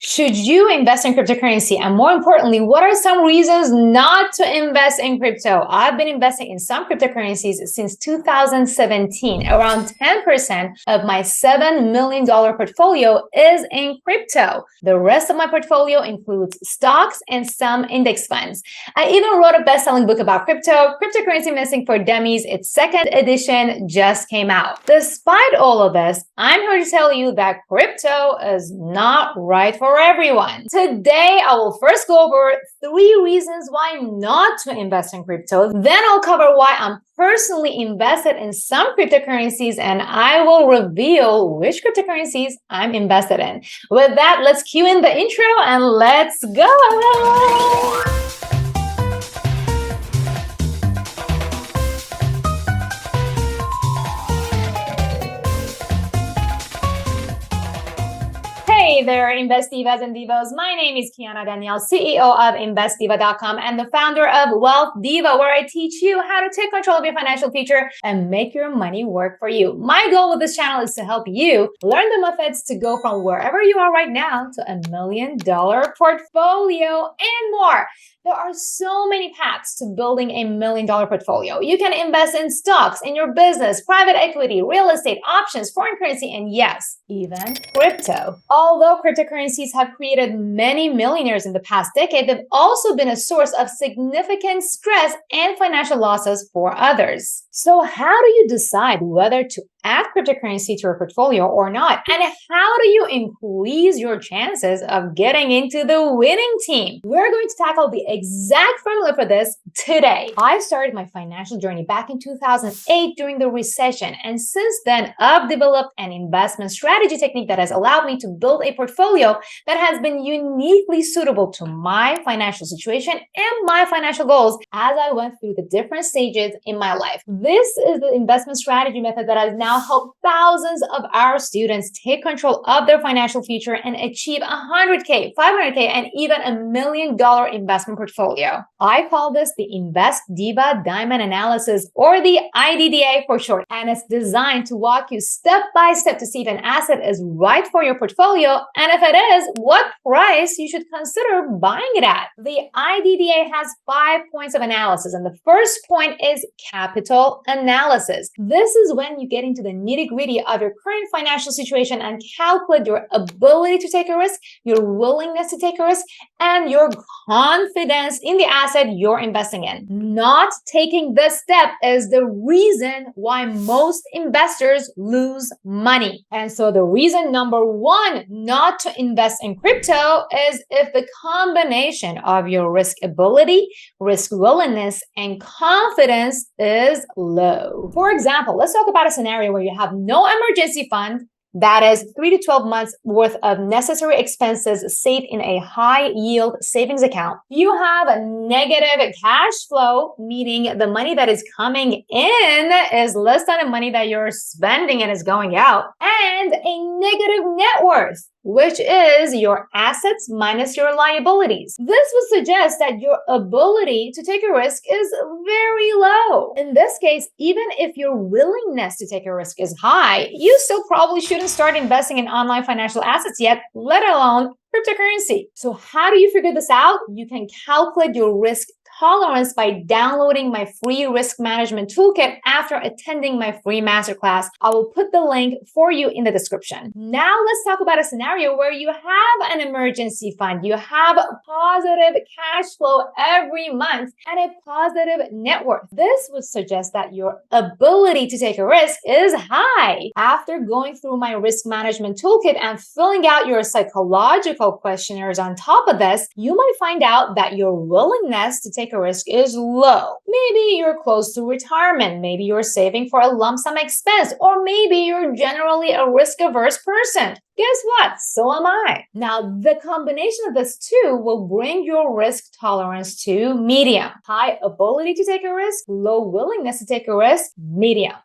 Should you invest in cryptocurrency? And more importantly, what are some reasons not to invest in crypto? I've been investing in some cryptocurrencies since 2017. Around 10% of my $7 million portfolio is in crypto. The rest of my portfolio includes stocks and some index funds. I even wrote a best-selling book about crypto, Cryptocurrency Investing for Dummies. Its second edition just came out. Despite all of this, I'm here to tell you that crypto is not right for everyone. Today, I will first go over 3 reasons why not to invest in crypto. Then I'll cover why I'm personally invested in some cryptocurrencies, and I will reveal which cryptocurrencies I'm invested in. With that, let's cue in the intro and let's go. Hey there, Invest Divas and Divas. My name is Kiana Danial, CEO of InvestDiva.com and the founder of Wealth Diva, where I teach you how to take control of your financial future and make your money work for you. My goal with this channel is to help you learn the methods to go from wherever you are right now to $1 million portfolio and more. There are so many paths to building a $1 million portfolio. You can invest in stocks, in your business, private equity, real estate, options, foreign currency, and yes, even crypto. Although cryptocurrencies have created many millionaires in the past decade, they've also been a source of significant stress and financial losses for others. So how do you decide whether to add cryptocurrency to your portfolio or not? And how do you increase your chances of getting into the winning team? We're going to tackle the exact formula for this today. I started my financial journey back in 2008 during the recession, and since then I've developed an investment strategy technique that has allowed me to build a portfolio that has been uniquely suitable to my financial situation and my financial goals as I went through the different stages in my life. This is the investment strategy method that has now helped thousands of our students take control of their financial future and achieve $100K, $500K, and even $1 million investment portfolio. I call this the Invest Diva Diamond Analysis, or the IDDA for short, and it's designed to walk you step by step to see if an asset is right for your portfolio, and if it is, what price you should consider buying it at. The IDDA has 5 points of analysis, and the first point is capital analysis. This is when you get into the nitty-gritty of your current financial situation and calculate your ability to take a risk, your willingness to take a risk, and your confidence in the asset you're investing in. Not taking this step is the reason why most investors lose money. And so the reason number 1 not to invest in crypto is if the combination of your risk ability, risk willingness, and confidence is low. For example, let's talk about a scenario where you have no emergency fund, that is 3 to 12 months worth of necessary expenses saved in a high yield savings account. You have a negative cash flow, meaning the money that is coming in is less than the money that you're spending and is going out, and a negative net worth, which is your assets minus your liabilities. This would suggest that your ability to take a risk is very low. In this case, even if your willingness to take a risk is high, you still probably shouldn't start investing in online financial assets yet, let alone cryptocurrency. So how do you figure this out? You can calculate your risk tolerance by downloading my free risk management toolkit after attending my free masterclass. I will put the link for you in the description. Now let's talk about a scenario where you have an emergency fund, you have a positive cash flow every month, and a positive net worth. This would suggest that your ability to take a risk is high. After going through my risk management toolkit and filling out your psychological questionnaires on top of this, you might find out that your willingness to take a risk is low. Maybe you're close to retirement, maybe you're saving for a lump sum expense, or maybe you're generally a risk-averse person. Guess what? So am I. Now, the combination of this two will bring your risk tolerance to medium. High ability to take a risk, low willingness to take a risk, medium.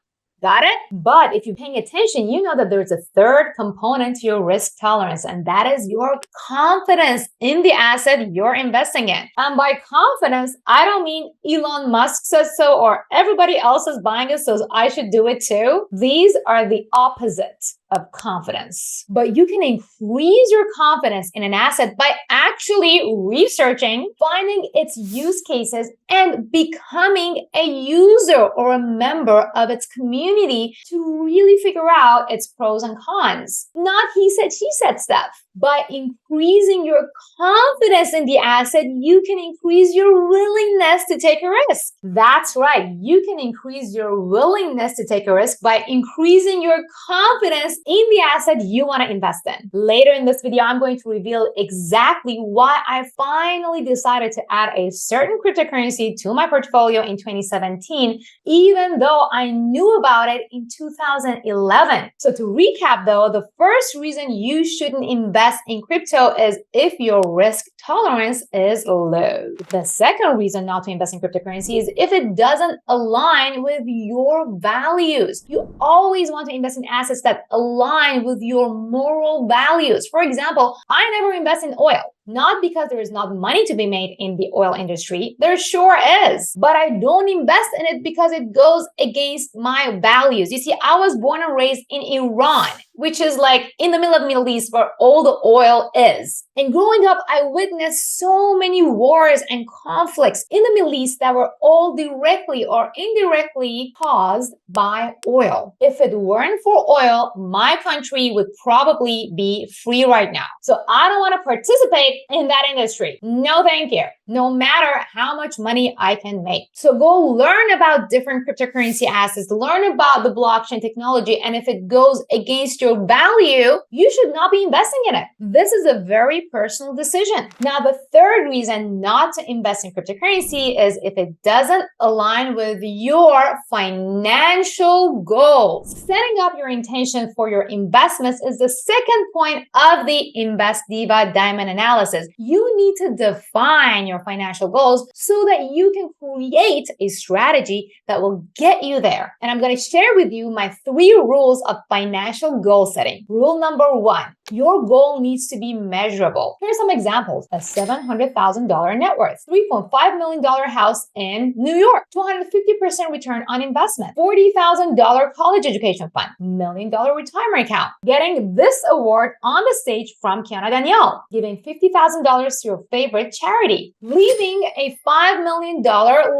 Got it? But if you're paying attention, you know that there's a third component to your risk tolerance, and that is your confidence in the asset you're investing in. And by confidence, I don't mean Elon Musk says so or everybody else is buying it, so I should do it too. These are the opposite of confidence. But you can increase your confidence in an asset by actually researching, finding its use cases, and becoming a user or a member of its community to really figure out its pros and cons. Not he said, she said stuff. By increasing your confidence in the asset, you can increase your willingness to take a risk. That's right. You can increase your willingness to take a risk by increasing your confidence in the asset you want to invest in. Later in this video, I'm going to reveal exactly why I finally decided to add a certain cryptocurrency to my portfolio in 2017, even though I knew about it in 2011. So to recap though, the first reason you shouldn't invest in crypto is if your risk tolerance is low. The second reason not to invest in cryptocurrency is if it doesn't align with your values. You always want to invest in assets that align with your moral values. For example, I never invest in oil. Not because there is not money to be made in the oil industry, there sure is, but I don't invest in it because it goes against my values. You see, I was born and raised in Iran, which is like in the middle of the Middle East where all the oil is. And growing up, I witnessed so many wars and conflicts in the Middle East that were all directly or indirectly caused by oil. If it weren't for oil, my country would probably be free right now. So I don't want to participate in that industry. No, thank you. No matter how much money I can make. So go learn about different cryptocurrency assets, learn about the blockchain technology, and if it goes against your value, you should not be investing in it. This is a very personal decision. Now, the third reason not to invest in cryptocurrency is if it doesn't align with your financial goals. Setting up your intention for your investments is the second point of the Invest Diva diamond analysis. You need to define your financial goals so that you can create a strategy that will get you there. And I'm going to share with you my 3 rules of financial goal setting. Rule number 1, your goal needs to be measurable. Here are some examples. A $700,000 net worth, $3.5 million house in New York, 250% return on investment, $40,000 college education fund, $1 million retirement account, getting this award on the stage from Kiana Danial, giving $50,000 to your favorite charity, leaving a $5 million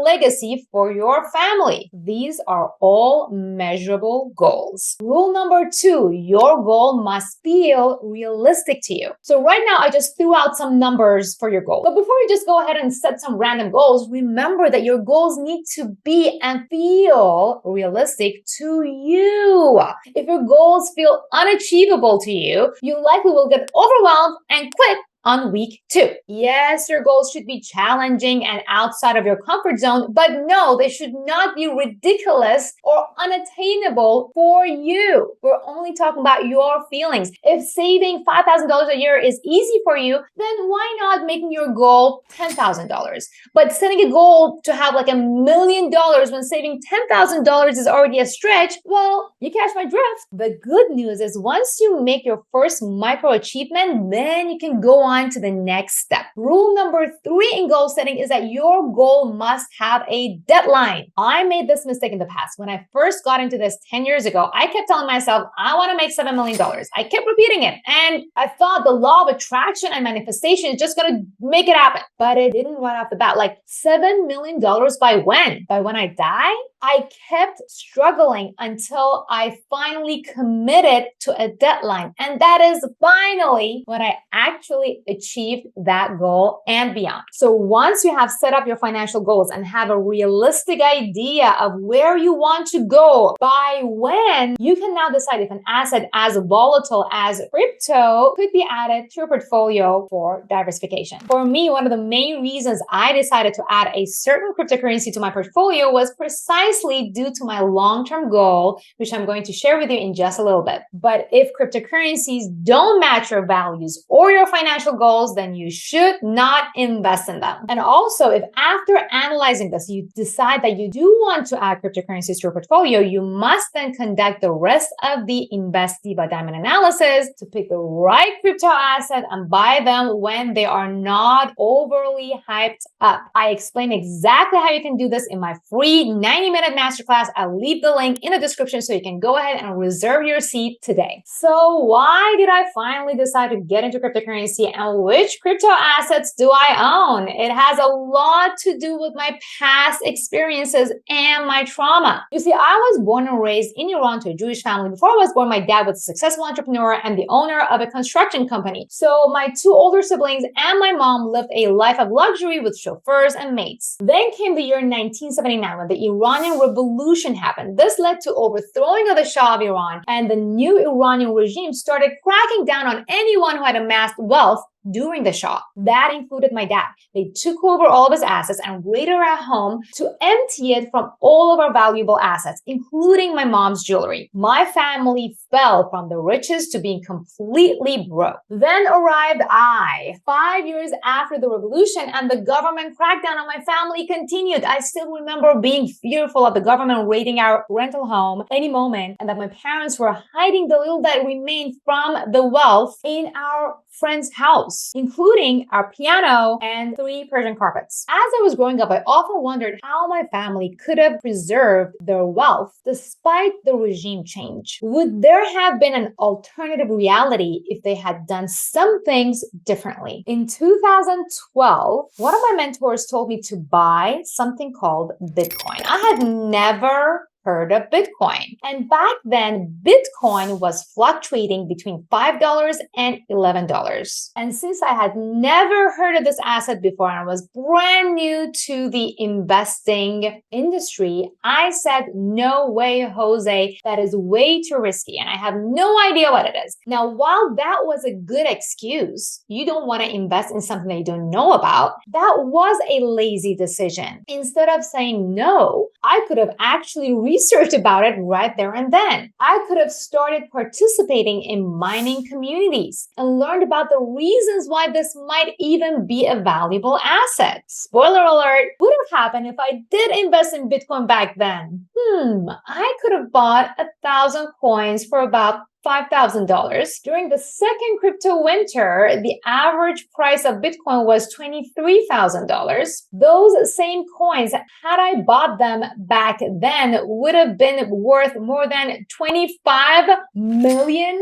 legacy for your family. These are all measurable goals. Rule number 2, your goal must feel realistic to you. So right now, I just threw out some numbers for your goal. But before you just go ahead and set some random goals, remember that your goals need to be and feel realistic to you. If your goals feel unachievable to you, you likely will get overwhelmed and quit on week 2. Yes, your goals should be challenging and outside of your comfort zone, but no, they should not be ridiculous or unattainable for you. We're only talking about your feelings. If saving $5,000 a year is easy for you, then why not making your goal $10,000? But setting a goal to have like $1 million when saving $10,000 is already a stretch, well, you catch my drift. The good news is once you make your first micro achievement, then you can go on to the next step. Rule number 3 in goal setting is that your goal must have a deadline. I made this mistake in the past. When I first got into this 10 years ago, I kept telling myself, I want to make $7 million. I kept repeating it. And I thought the law of attraction and manifestation is just going to make it happen. But it didn't right off the bat. Like $7 million by when? By when I die? I kept struggling until I finally committed to a deadline. And that is finally when I actually achieved that goal and beyond. So once you have set up your financial goals and have a realistic idea of where you want to go by when, you can now decide if an asset as volatile as crypto could be added to your portfolio for diversification. For me, one of the main reasons I decided to add a certain cryptocurrency to my portfolio was precisely precisely due to my long-term goal, which I'm going to share with you in just a little bit. But if cryptocurrencies don't match your values or your financial goals, then you should not invest in them. And also, if after analyzing this, you decide that you do want to add cryptocurrencies to your portfolio, you must then conduct the rest of the Invest Diva diamond analysis to pick the right crypto asset and buy them when they are not overly hyped up. I explain exactly how you can do this in my free 90-minute masterclass. I'll leave the link in the description so you can go ahead and reserve your seat today. So why did I finally decide to get into cryptocurrency, and which crypto assets do I own? It has a lot to do with my past experiences and my trauma. You see, I was born and raised in Iran to a Jewish family. Before I was born, my dad was a successful entrepreneur and the owner of a construction company. So my two older siblings and my mom lived a life of luxury with chauffeurs and maids. Then came the year 1979 when the Iranian Revolution happened. This led to overthrowing of the Shah of Iran, and the new Iranian regime started cracking down on anyone who had amassed wealth during the Shah. That included my dad. They took over all of his assets and raided our home to empty it from all of our valuable assets, including my mom's jewelry. My family fell from the riches to being completely broke. Then arrived I. 5 years after the revolution, and the government crackdown on my family continued. I still remember being fearful of the government raiding our rental home any moment, and that my parents were hiding the little that remained from the wealth in our friend's house, including our piano and 3 Persian carpets. As I was growing up, I often wondered how my family could have preserved their wealth despite the regime change. Would there have been an alternative reality if they had done some things differently? In 2012, one of my mentors told me to buy something called Bitcoin. I had never heard of Bitcoin. And back then, Bitcoin was fluctuating between $5 and $11. And since I had never heard of this asset before and I was brand new to the investing industry, I said, no way, Jose, that is way too risky and I have no idea what it is. Now, while that was a good excuse, you don't want to invest in something that you don't know about, that was a lazy decision. Instead of saying no, I could have actually researched about it right there and then. I could have started participating in mining communities and learned about the reasons why this might even be a valuable asset. Spoiler alert, what would have happened if I did invest in Bitcoin back then? I could have bought 1,000 coins for about $5,000. During the second crypto winter, the average price of Bitcoin was $23,000. Those same coins, had I bought them back then, would have been worth more than $25 million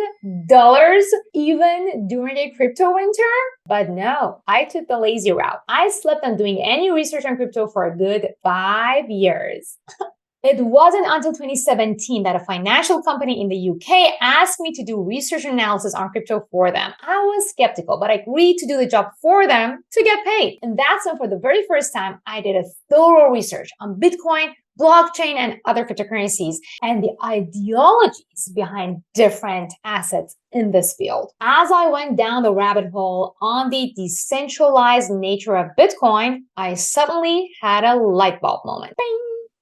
even during a crypto winter. But no, I took the lazy route. I slept on doing any research on crypto for a good 5 years. It wasn't until 2017 that a financial company in the UK asked me to do research analysis on crypto for them. I was skeptical, but I agreed to do the job for them to get paid. And that's when, for the very first time, I did a thorough research on Bitcoin, blockchain, and other cryptocurrencies, and the ideologies behind different assets in this field. As I went down the rabbit hole on the decentralized nature of Bitcoin, I suddenly had a light bulb moment. Bing!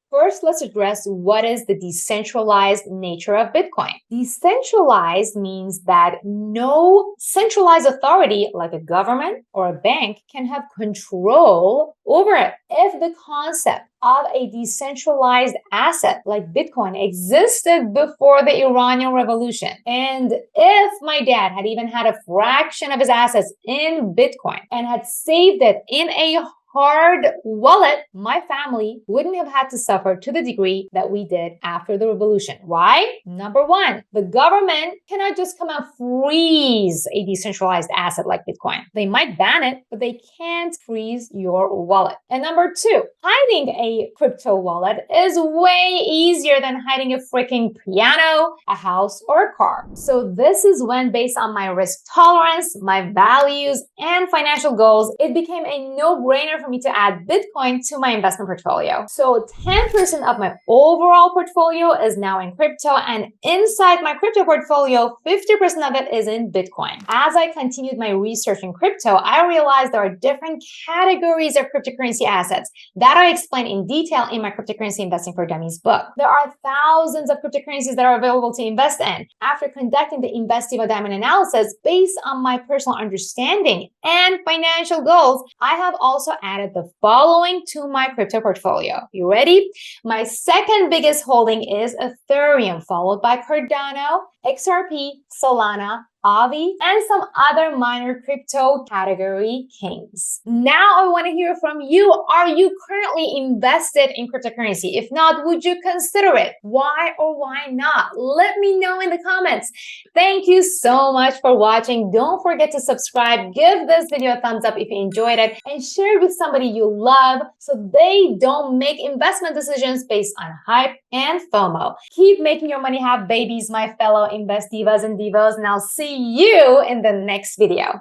First, let's address what is the decentralized nature of Bitcoin. Decentralized means that no centralized authority like a government or a bank can have control over it. If the concept of a decentralized asset like Bitcoin existed before the Iranian Revolution, and if my dad had even had a fraction of his assets in Bitcoin and had saved it in a hard wallet, my family wouldn't have had to suffer to the degree that we did after the revolution. Why? Number one, the government cannot just come and freeze a decentralized asset like Bitcoin. They might ban it, but they can't freeze your wallet. And number two, hiding a crypto wallet is way easier than hiding a freaking piano, a house, or a car. So this is when, based on my risk tolerance, my values, and financial goals, it became a no-brainer for me to add Bitcoin to my investment portfolio. So 10% of my overall portfolio is now in crypto, and inside my crypto portfolio, 50% of it is in Bitcoin. As I continued my research in crypto, I realized there are different categories of cryptocurrency assets that I explain in detail in my Cryptocurrency Investing for Dummies book. There are thousands of cryptocurrencies that are available to invest in. After conducting the Invest Diva diamond analysis based on my personal understanding and financial goals, I have also added the following to my crypto portfolio. You ready? My second biggest holding is Ethereum, followed by Cardano, XRP, Solana, Avi, and some other minor crypto category kings. Now I want to hear from you. Are you currently invested in cryptocurrency? If not, would you consider it? Why or why not? Let me know in the comments. Thank you so much for watching. Don't forget to subscribe, give this video a thumbs up if you enjoyed it, and share it with somebody you love so they don't make investment decisions based on hype and FOMO. Keep making your money have babies, my fellow Invest Divas and Divas, and I'll see you in the next video.